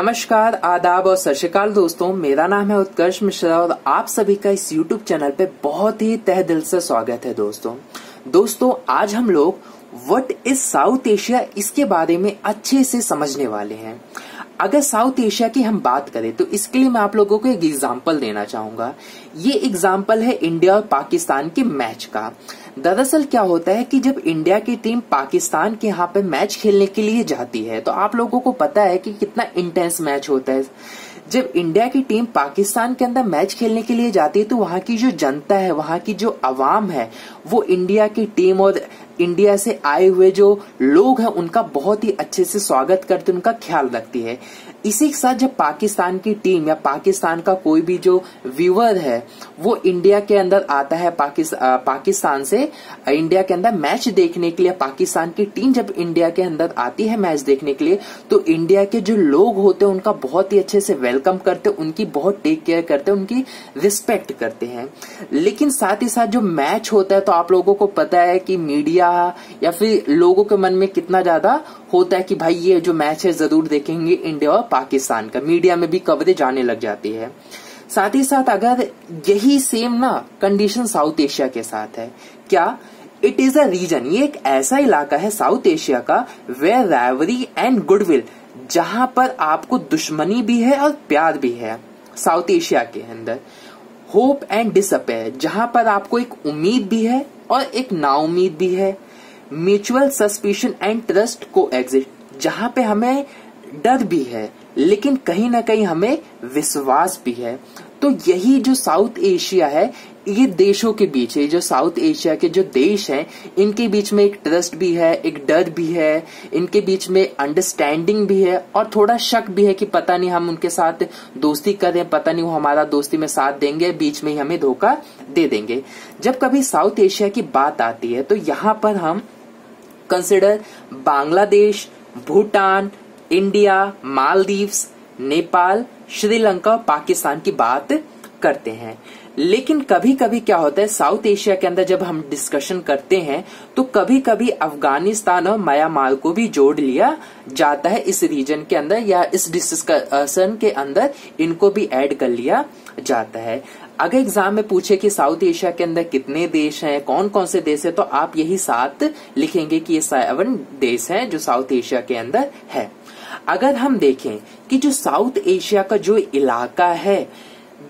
नमस्कार, आदाब और सत श्री अकाल दोस्तों। मेरा नाम है उत्कर्ष मिश्रा और आप सभी का इस YouTube चैनल पे बहुत ही तहे दिल से स्वागत है। दोस्तों आज हम लोग व्हाट इज साउथ एशिया इसके बारे में अच्छे से समझने वाले हैं। अगर साउथ एशिया की हम बात करें तो इसके लिए मैं आप लोगों को एक एग्जाम्पल देना चाहूंगा। ये एग्जाम्पल है इंडिया और पाकिस्तान के मैच का। दरअसल क्या होता है कि जब इंडिया की टीम पाकिस्तान के यहाँ पे मैच खेलने के लिए जाती है तो आप लोगों को पता है कि कितना इंटेंस मैच होता है। जब इंडिया की टीम पाकिस्तान के अंदर मैच खेलने के लिए जाती है तो वहां की जो जनता है, वहां की जो अवाम है, वो इंडिया की टीम और इंडिया से आए हुए जो लोग हैं उनका बहुत ही अच्छे से स्वागत करते, उनका ख्याल रखती है। इसी के साथ जब पाकिस्तान की टीम या पाकिस्तान का कोई भी जो व्यूअर है वो इंडिया के अंदर आता है, पाकिस्तान से इंडिया के अंदर मैच देखने के लिए, पाकिस्तान की टीम जब इंडिया के अंदर आती है मैच देखने के लिए तो इंडिया के जो लोग होते हैं उनका बहुत ही अच्छे से वेलकम करते, उनकी बहुत टेक केयर करते, उनकी रिस्पेक्ट करते हैं। लेकिन साथ ही साथ जो मैच होता है तो आप लोगों को पता है कि मीडिया या फिर लोगों के मन में कितना ज्यादा होता है कि भाई ये जो मैच है जरूर देखेंगे इंडिया और पाकिस्तान का। मीडिया में भी कवरेज आने लग जाती है। साथ ही साथ अगर यही सेम ना कंडीशन साउथ एशिया के साथ है, क्या इट इज अ रीजन, ये एक ऐसा इलाका है साउथ एशिया का वेयर राइवरी एंड गुडविल, जहां पर आपको दुश्मनी भी है और प्यार भी है। साउथ एशिया के अंदर होप एंड डिसअपेयर, जहां पर आपको एक उम्मीद भी है और एक नाउम्मीद भी है। म्यूचुअल सस्पिशन एंड ट्रस्ट को एग्जिस्ट, जहां पे हमें डर भी है लेकिन कहीं ना कहीं हमें विश्वास भी है। तो यही जो साउथ एशिया है ये देशों के बीच है, जो साउथ एशिया के जो देश हैं इनके बीच में एक ट्रस्ट भी है, एक डर भी है, इनके बीच में अंडरस्टैंडिंग भी है और थोड़ा शक भी है कि पता नहीं हम उनके साथ दोस्ती करें, पता नहीं वो हमारा दोस्ती में साथ देंगे, बीच में ही हमें धोखा दे देंगे। जब कभी साउथ एशिया की बात आती है तो यहाँ पर हम कंसिडर बांग्लादेश, भूटान, इंडिया, मालदीव्स, नेपाल, श्रीलंका और पाकिस्तान की बात करते हैं। लेकिन कभी कभी क्या होता है साउथ एशिया के अंदर जब हम डिस्कशन करते हैं तो कभी कभी अफगानिस्तान और म्यांमार को भी जोड़ लिया जाता है इस रीजन के अंदर, या इस डिस्कशन के अंदर इनको भी ऐड कर लिया जाता है। अगर एग्जाम में पूछे कि साउथ एशिया के अंदर कितने देश हैं, कौन कौन से देश है, तो आप यही 7 लिखेंगे कि ये 7 देश हैं जो साउथ एशिया के अंदर है। अगर हम देखें कि जो साउथ एशिया का जो इलाका है,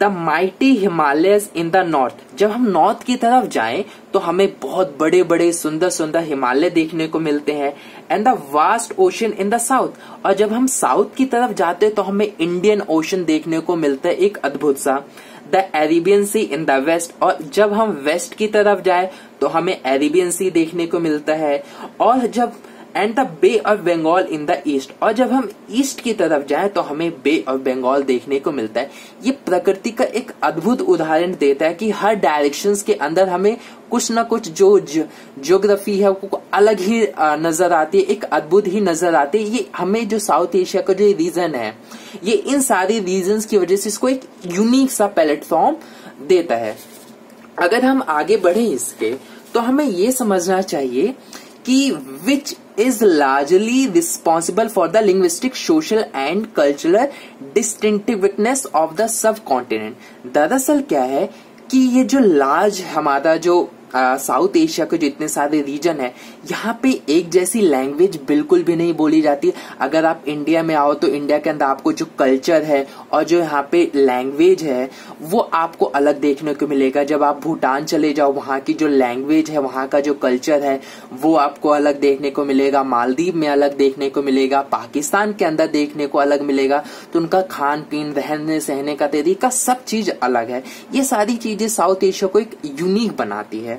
the mighty Himalayas in the north, जब हम नॉर्थ की तरफ जाएं तो हमें बहुत बड़े बड़े सुंदर सुंदर हिमालय देखने को मिलते हैं, and the vast ocean in the south, और जब हम साउथ की तरफ जाते हैं तो हमें इंडियन ओशन देखने को मिलता है एक अद्भुत सा, the Arabian Sea in the west, और जब हम वेस्ट की तरफ जाए तो हमें अरेबियन सी देखने को मिलता है, और जब and the Bay of Bengal in the east, और जब हम ईस्ट की तरफ जाएं तो हमें बे ऑफ बंगाल देखने को मिलता है। ये प्रकृति का एक अद्भुत उदाहरण देता है कि हर डायरेक्शंस के अंदर हमें कुछ ना कुछ जो ज्योग्राफी है वो अलग ही नजर आती है, एक अद्भुत ही नजर आती है। ये हमें जो साउथ एशिया का जो रीजन है ये इन सारे रीजन्स की वजह से इसको एक यूनिक सा प्लेटफॉर्म देता है। अगर हम आगे बढ़े इसके तो हमें ये समझना चाहिए कि विच is largely responsible for the linguistic, social and cultural distinctiveness of the subcontinent। दरअसल क्या है कि ये जो लार्ज हमारा जो साउथ एशिया के जो इतने सारे रीजन है यहाँ पे एक जैसी लैंग्वेज बिल्कुल भी नहीं बोली जाती। अगर आप इंडिया में आओ तो इंडिया के अंदर आपको जो कल्चर है और जो यहाँ पे लैंग्वेज है वो आपको अलग देखने को मिलेगा। जब आप भूटान चले जाओ वहाँ की जो लैंग्वेज है, वहाँ का जो कल्चर है वो आपको अलग देखने को मिलेगा, मालदीव में अलग देखने को मिलेगा, पाकिस्तान के अंदर देखने को अलग मिलेगा। तो उनका खान पीन, रहने सहने का तरीका सब चीज अलग है। ये सारी चीजें साउथ एशिया को एक यूनिक बनाती है।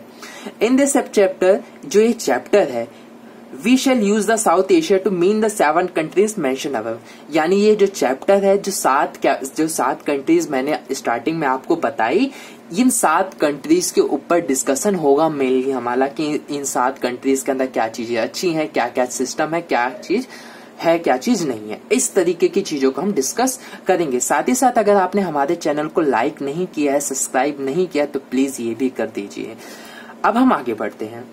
इन दिस चैप्टर, जो ये चैप्टर है, we shall use the South Asia to mean the 7 countries mention above, यानी ये जो चैप्टर है जो 7 कंट्रीज मैंने स्टार्टिंग में आपको बताई, इन 7 कंट्रीज के ऊपर डिस्कशन होगा मेनली हमारा कि इन 7 कंट्रीज के अंदर क्या चीजें अच्छी हैं, क्या क्या सिस्टम है, क्या चीज है, क्या चीज नहीं है। इस तरीके की चीजों को हम डिस्कस करेंगे। साथ ही साथ अगर आपने हमारे चैनल को लाइक नहीं किया है, सब्सक्राइब नहीं किया तो प्लीज ये भी कर दीजिए। अब हम आगे बढ़ते हैं।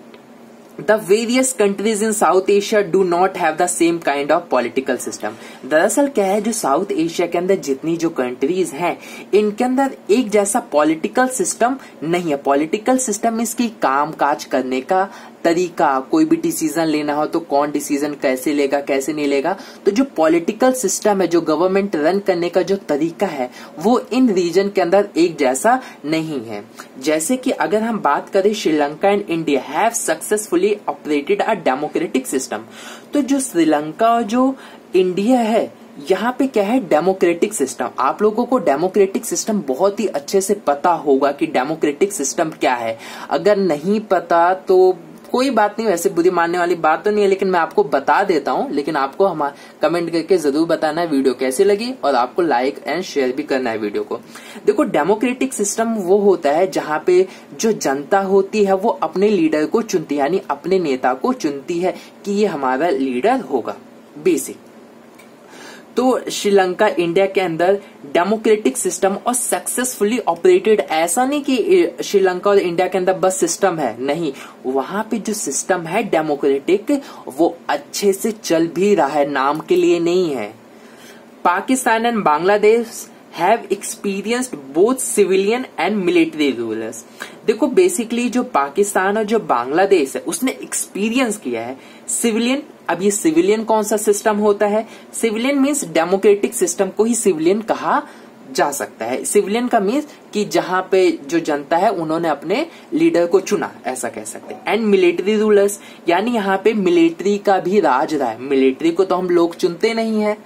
The various countries in South Asia do not have the same kind of political system. दरअसल क्या है, जो साउथ एशिया के अंदर जितनी जो कंट्रीज हैं, इनके अंदर एक जैसा पॉलिटिकल सिस्टम नहीं है. पॉलिटिकल सिस्टम इसकी काम काज करने का तरीका, कोई भी डिसीजन लेना हो तो कौन डिसीजन कैसे लेगा कैसे नहीं लेगा, तो जो पॉलिटिकल सिस्टम है, जो गवर्नमेंट रन करने का जो तरीका है, वो इन रीजन के अंदर एक जैसा नहीं है. जैसे कि अगर हम बात करें, Sri Lanka and India have successfully operated a democratic system. तो जो श्रीलंका और जो इंडिया है, यहाँ पे क्या है, डेमोक्रेटिक सिस्टम. आप लोगों को डेमोक्रेटिक सिस्टम बहुत ही अच्छे से पता होगा कि डेमोक्रेटिक सिस्टम क्या है. अगर नहीं पता तो कोई बात नहीं, वैसे बुरी मानने वाली बात तो नहीं है, लेकिन मैं आपको बता देता हूं. लेकिन आपको हमारा कमेंट करके जरूर बताना है वीडियो कैसी लगी, और आपको लाइक एंड शेयर भी करना है वीडियो को. देखो, डेमोक्रेटिक सिस्टम वो होता है जहां पे जो जनता होती है वो अपने लीडर को चुनती है, यानी अपने नेता को चुनती है कि ये हमारा लीडर होगा. बेसिक तो श्रीलंका इंडिया के अंदर डेमोक्रेटिक सिस्टम और सक्सेसफुली ऑपरेटेड. ऐसा नहीं कि श्रीलंका और इंडिया के अंदर बस सिस्टम है, नहीं, वहां पे जो सिस्टम है डेमोक्रेटिक, वो अच्छे से चल भी रहा है, नाम के लिए नहीं है. Pakistan and Bangladesh have experienced both civilian and military rulers. देखो, बेसिकली जो पाकिस्तान और जो बांग्लादेश है, उसने एक्सपीरियंस किया है सिविलियन. अब ये सिविलियन कौन सा सिस्टम होता है? सिविलियन मीन्स डेमोक्रेटिक सिस्टम को ही सिविलियन कहा जा सकता है. सिविलियन का मीन्स कि जहां पे जो जनता है उन्होंने अपने लीडर को चुना, ऐसा कह सकते हैं. एंड मिलिट्री रूलर्स, यानी यहाँ पे मिलिट्री का भी राज रहा है. मिलिट्री को तो हम लोग चुनते नहीं है.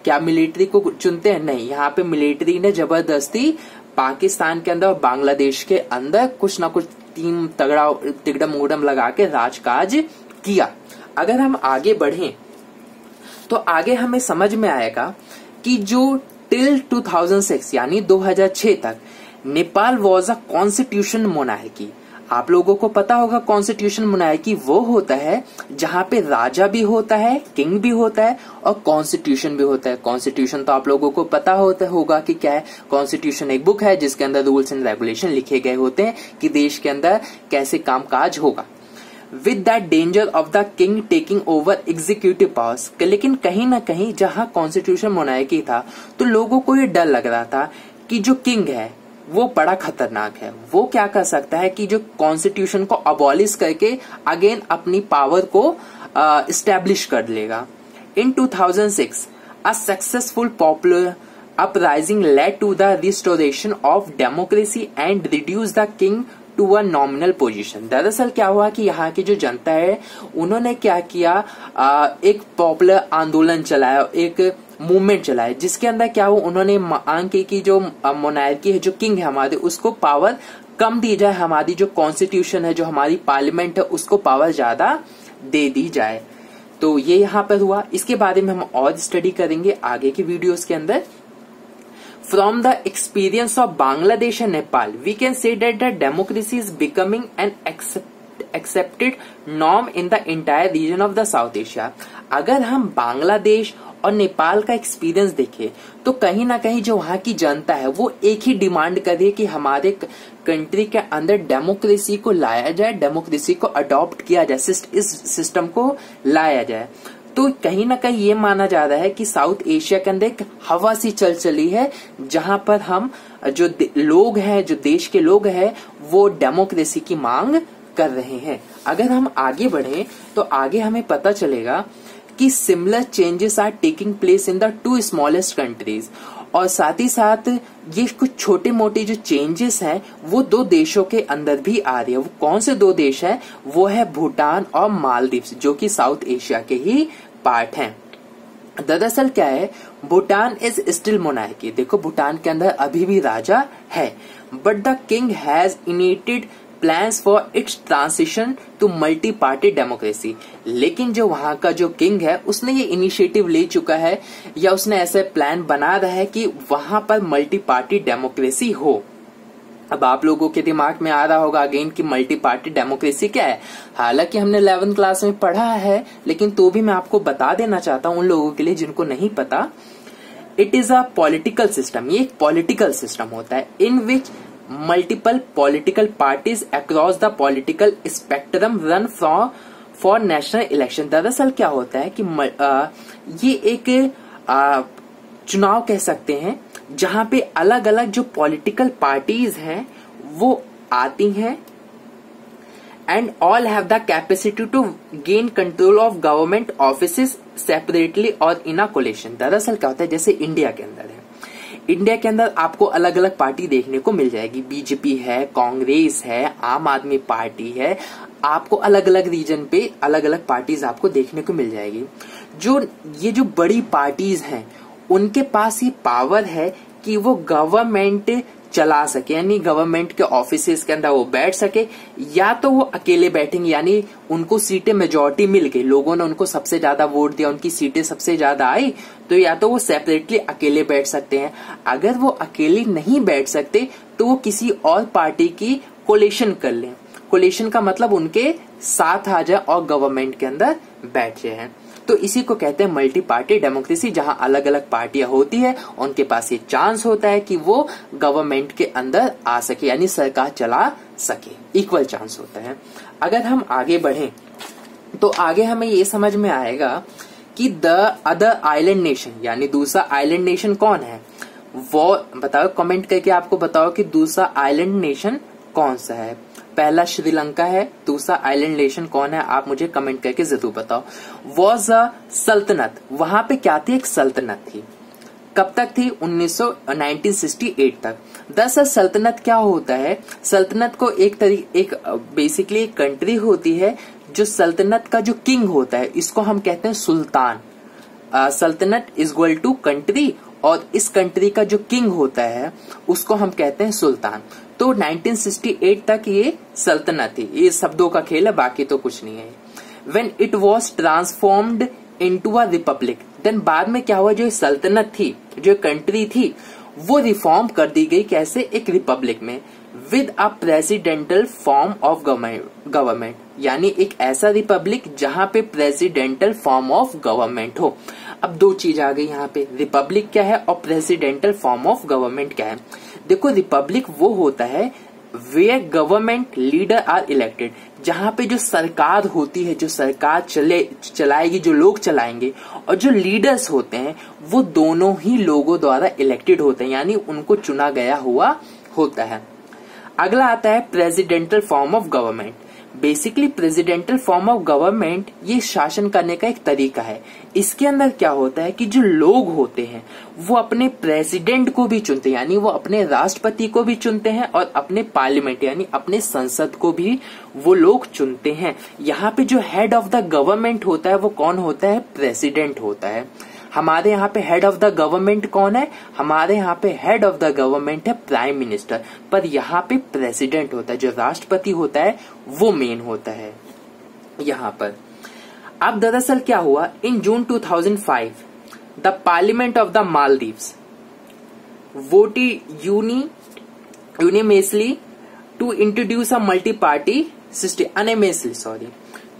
क्या मिलिट्री को चुनते हैं? नहीं. यहाँ पे मिलिट्री ने जबरदस्ती पाकिस्तान के अंदर और बांग्लादेश के अंदर कुछ ना कुछ टीम तगड़ा तिगड़म उगड़म लगा के राजकाज किया. अगर हम आगे बढ़ें तो आगे हमें समझ में आएगा कि जो टिल 2006 यानी 2006 तक Nepal was a constitution monarchy. आप लोगों को पता होगा कॉन्स्टिट्यूशन मोनार्की वो होता है जहां पे राजा भी होता है, किंग भी होता है और कॉन्स्टिट्यूशन भी होता है. कॉन्स्टिट्यूशन तो आप लोगों को पता होगा कि क्या है. कॉन्स्टिट्यूशन एक बुक है जिसके अंदर रूल्स एंड रेगुलेशन लिखे गए होते हैं कि देश के अंदर कैसे कामकाज होगा. With that danger of the king taking over executive powers. लेकिन कहीं ना कहीं जहां कॉन्स्टिट्यूशन मोनार्की था तो लोगों को ये डर लग रहा था कि जो किंग है वो बड़ा खतरनाक है. वो क्या कर सकता है कि जो कॉन्स्टिट्यूशन को अबॉलिश करके अगेन अपनी पावर को एस्टैब्लिश कर लेगा. In 2006 a successful popular uprising led to the restoration of democracy and reduce the king to a nominal position. दरअसल क्या हुआ कि यहाँ की जो जनता है उन्होंने क्या किया, एक पॉपुलर आंदोलन चलाया, एक मूवमेंट चलाया, जिसके अंदर क्या हुआ, उन्होंने मांग की कि जो मोनार्की है, जो किंग है हमारे, उसको पावर कम दी जाए, हमारी जो कॉन्स्टिट्यूशन है, जो हमारी पार्लियामेंट है, उसको पावर ज्यादा दे दी जाए. तो ये यहाँ पर हुआ. इसके बारे में हम और स्टडी करेंगे आगे की वीडियोस के अंदर. From the experience of Bangladesh and Nepal, we can say that the democracy is becoming an accepted norm in the entire region of the South Asia. अगर हम बांग्लादेश और नेपाल का एक्सपीरियंस देखें तो कहीं ना कहीं जो वहां की जनता है वो एक ही डिमांड कर रही है कि हमारे कंट्री के अंदर डेमोक्रेसी को लाया जाए, डेमोक्रेसी को अडॉप्ट किया जाए, इस सिस्टम को लाया जाए. तो कहीं ना कहीं ये माना जा रहा है कि साउथ एशिया के अंदर एक हवा सी चल चली है जहां पर हम जो लोग हैं, जो देश के लोग हैं, वो डेमोक्रेसी की मांग कर रहे हैं. अगर हम आगे बढ़े तो आगे हमें पता चलेगा कि similar changes are taking place in the two smallest countries. और साथ ही साथ ये कुछ छोटे मोटे जो चेंजेस हैं वो दो देशों के अंदर भी आ रही है. वो कौन से दो देश हैं? वो है भूटान और मालदीव्स, जो कि साउथ एशिया के ही पार्ट हैं. दरअसल क्या है, भूटान इज स्टिल मोनार्की. देखो, भूटान के अंदर अभी भी राजा है, but the king has initiated plans for its transition to multi party democracy. लेकिन जो वहां का जो किंग है उसने ये इनिशिएटिव ले चुका है, या उसने ऐसे प्लान बना रहा है कि वहां पर मल्टी पार्टी डेमोक्रेसी हो. अब आप लोगों के दिमाग में आ रहा होगा अगेन कि मल्टी पार्टी डेमोक्रेसी क्या है. हालांकि हमने 11th क्लास में पढ़ा है, लेकिन तो भी मैं आपको बता देना चाहता हूं उन लोगों के लिए जिनको नहीं पता. It is a political system. ये एक पॉलिटिकल सिस्टम होता है in which multiple political parties across the political spectrum run for national election. दरअसल क्या होता है कि ये एक चुनाव कह सकते हैं जहां पे अलग अलग जो पॉलिटिकल पार्टीज हैं वो आती हैं and all have the capacity to gain control of government offices separately और इन अ कोलिशन। दरअसल क्या होता है, जैसे इंडिया के अंदर है, इंडिया के अंदर आपको अलग अलग पार्टी देखने को मिल जाएगी। बीजेपी है, कांग्रेस है, आम आदमी पार्टी है, आपको अलग अलग रीजन पे अलग अलग पार्टीज आपको देखने को मिल जाएगी। ये जो बड़ी पार्टीज हैं उनके पास ये पावर है कि वो गवर्नमेंट चला सके, यानी गवर्नमेंट के ऑफिसेज के अंदर वो बैठ सके, या तो वो अकेले बैठेंगे यानी उनको सीटें मेजोरिटी मिल गई, लोगों ने उनको सबसे ज्यादा वोट दिया, उनकी सीटें सबसे ज्यादा आई, तो या तो वो सेपरेटली अकेले बैठ सकते हैं। अगर वो अकेले नहीं बैठ सकते तो वो किसी और पार्टी की कोलिशन कर लें। कोलिशन का मतलब उनके साथ आ जाए और गवर्नमेंट के अंदर बैठ जाए। तो इसी को कहते हैं मल्टी पार्टी डेमोक्रेसी, जहां अलग अलग पार्टियां होती है, उनके पास ये चांस होता है कि वो गवर्नमेंट के अंदर आ सके, यानी सरकार चला सके, इक्वल चांस होता है। अगर हम आगे बढ़ें तो आगे हमें ये समझ में आएगा कि द अदर आइलैंड नेशन, यानी दूसरा आइलैंड नेशन कौन है, वो बताओ, कमेंट करके आपको बताओ कि दूसरा आइलैंड नेशन कौन सा है। पहला श्रीलंका है, दूसरा आइलैंड नेशन कौन है, आप मुझे कमेंट करके जरूर बताओ। वॉज अ सल्तनत, वहां पे क्या थी, एक सल्तनत थी। कब तक थी, 1968 तक। दरअसल सल्तनत क्या होता है, सल्तनत को एक बेसिकली एक कंट्री होती है, जो सल्तनत का जो किंग होता है इसको हम कहते हैं सुल्तान। सल्तनत इज इक्वल टू कंट्री, और इस कंट्री का जो किंग होता है उसको हम कहते हैं सुल्तान। तो 1968 तक ये सल्तनत थी, ये शब्दों का खेल है, बाकी तो कुछ नहीं है। When it was transformed into a republic, then बाद में क्या हुआ, जो सल्तनत थी, जो कंट्री थी, वो रिफॉर्म कर दी गई, कैसे, एक रिपब्लिक में, with a presidential form of government, यानी एक ऐसा रिपब्लिक जहां पे प्रेसिडेंटल फॉर्म ऑफ गवर्नमेंट हो। अब दो चीज आ गई यहाँ पे, रिपब्लिक क्या है और प्रेसिडेंटल फॉर्म ऑफ गवर्नमेंट क्या है। देखो, रिपब्लिक वो होता है where government leader are elected, जहां पे जो सरकार होती है, जो सरकार चलाएगी, जो लोग चलाएंगे, और जो लीडर्स होते हैं वो दोनों ही लोगों द्वारा इलेक्टेड होते हैं, यानी उनको चुना गया हुआ होता है। अगला आता है presidential form of government. Basically presidential form of government ये शासन करने का एक तरीका है। इसके अंदर क्या होता है कि जो लोग होते हैं वो अपने प्रेसिडेंट को भी चुनते हैं, यानी वो अपने राष्ट्रपति को भी चुनते हैं, और अपने पार्लियामेंट यानी अपने संसद को भी वो लोग चुनते हैं। यहाँ पे जो हेड ऑफ द गवर्नमेंट होता है वो कौन होता है, प्रेसिडेंट होता है। हमारे यहाँ पे हेड ऑफ द गवर्नमेंट कौन है, हमारे यहाँ पे हेड ऑफ द गवर्नमेंट है प्राइम मिनिस्टर, पर यहाँ पे प्रेसिडेंट होता है, जो राष्ट्रपति होता है वो मेन होता है यहाँ पर। अब दरअसल क्या हुआ, in June 2005 the parliament of the Maldives voted unanimously to introduce a multi party system,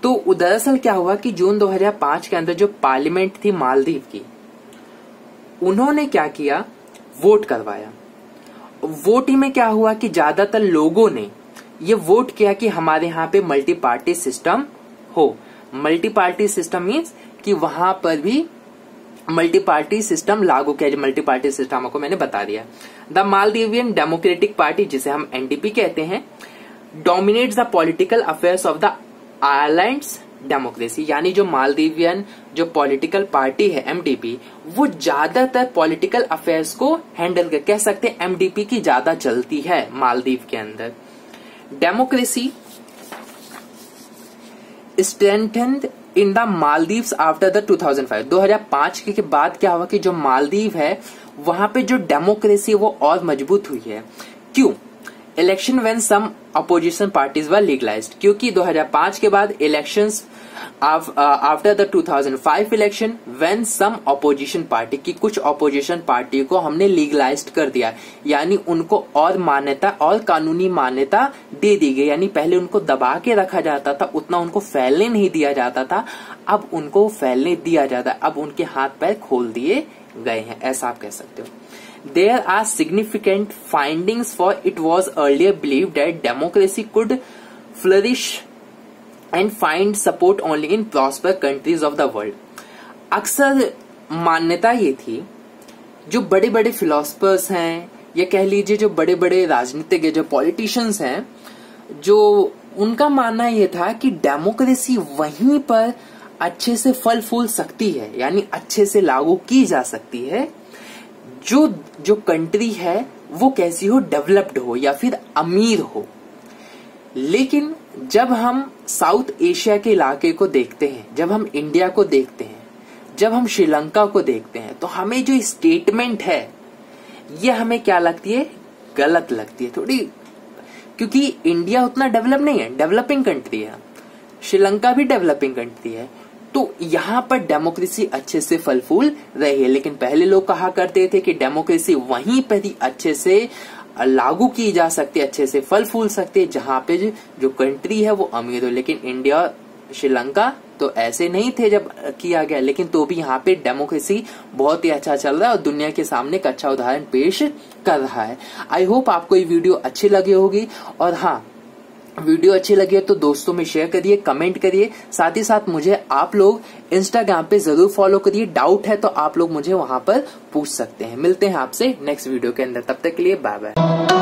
तो दरअसल क्या हुआ कि जून 2005 के अंदर जो पार्लियामेंट थी मालदीव की, उन्होंने क्या किया, वोट करवाया। वोट में क्या हुआ कि ज्यादातर लोगों ने ये वोट किया कि हमारे यहाँ पे मल्टी पार्टी सिस्टम हो। मल्टी पार्टी सिस्टम मीन्स कि वहां पर भी मल्टी पार्टी सिस्टम लागू किया जाए। मल्टी पार्टी सिस्टम को मैंने बता दिया। द मालदीवियन डेमोक्रेटिक पार्टी, जिसे हम एनडीपी कहते हैं, dominates the political affairs of the islands democracy, यानी जो मालदीवियन जो पॉलिटिकल पार्टी है एमडीपी, वो ज्यादातर पॉलिटिकल अफेयर्स को हैंडल कर, कह सकते हैं एमडीपी की ज्यादा चलती है मालदीव के अंदर। Democracy strengthened in the Maldives after the 2005 के बाद क्या हुआ कि जो मालदीव है वहां पे जो डेमोक्रेसी वो और मजबूत हुई है। क्यों? Election when some opposition parties were legalised, क्योंकि 2005 के बाद elections after the 2005 election when some opposition party की, कुछ अपोजिशन पार्टी को हमने लीगलाइज्ड कर दिया, यानी उनको और मान्यता और कानूनी मान्यता दे दी गई। यानी पहले उनको दबा के रखा जाता था, उतना उनको फैलने नहीं दिया जाता था, अब उनको फैलने दिया जाता है, अब उनके हाथ पैर खोल दिए गए हैं, ऐसा आप कह सकते हो। There are significant findings, for it was earlier believed that democracy could flourish and find support only in prosper countries of the world. अक्सर मान्यता ये थी, जो बड़े बड़े फिलोसफर्स हैं या कह लीजिए जो बड़े बड़े राजनीतिज्ञ, जो पॉलिटिशियंस हैं, जो उनका मानना ये था कि डेमोक्रेसी वहीं पर अच्छे से फल फूल सकती है, यानी अच्छे से लागू की जा सकती है, जो कंट्री है वो कैसी हो, डेवलप्ड हो या फिर अमीर हो। लेकिन जब हम साउथ एशिया के इलाके को देखते हैं, जब हम इंडिया को देखते हैं, जब हम श्रीलंका को देखते हैं, तो हमें जो स्टेटमेंट है ये हमें क्या लगती है, गलत लगती है थोड़ी, क्योंकि इंडिया उतना डेवलप नहीं है, डेवलपिंग कंट्री है, श्रीलंका भी डेवलपिंग कंट्री है, तो यहां पर डेमोक्रेसी अच्छे से फल फूल रही है। लेकिन पहले लोग कहा करते थे कि डेमोक्रेसी वहीं पर ही अच्छे से लागू की जा सकती है, अच्छे से फल फूल सकती है जहां पे जो कंट्री है वो अमीर हो। लेकिन इंडिया, श्रीलंका तो ऐसे नहीं थे जब किया गया, लेकिन तो भी यहाँ पे डेमोक्रेसी बहुत ही अच्छा चल रहा है और दुनिया के सामने एक अच्छा उदाहरण पेश कर रहा है। आई होप आपको ये वीडियो अच्छी लगी होगी, और हाँ, वीडियो अच्छी लगी है तो दोस्तों में शेयर करिए, कमेंट करिए, साथ ही साथ मुझे आप लोग इंस्टाग्राम पे जरूर फॉलो करिए। डाउट है तो आप लोग मुझे वहां पर पूछ सकते हैं। मिलते हैं आपसे नेक्स्ट वीडियो के अंदर, तब तक के लिए बाय बाय।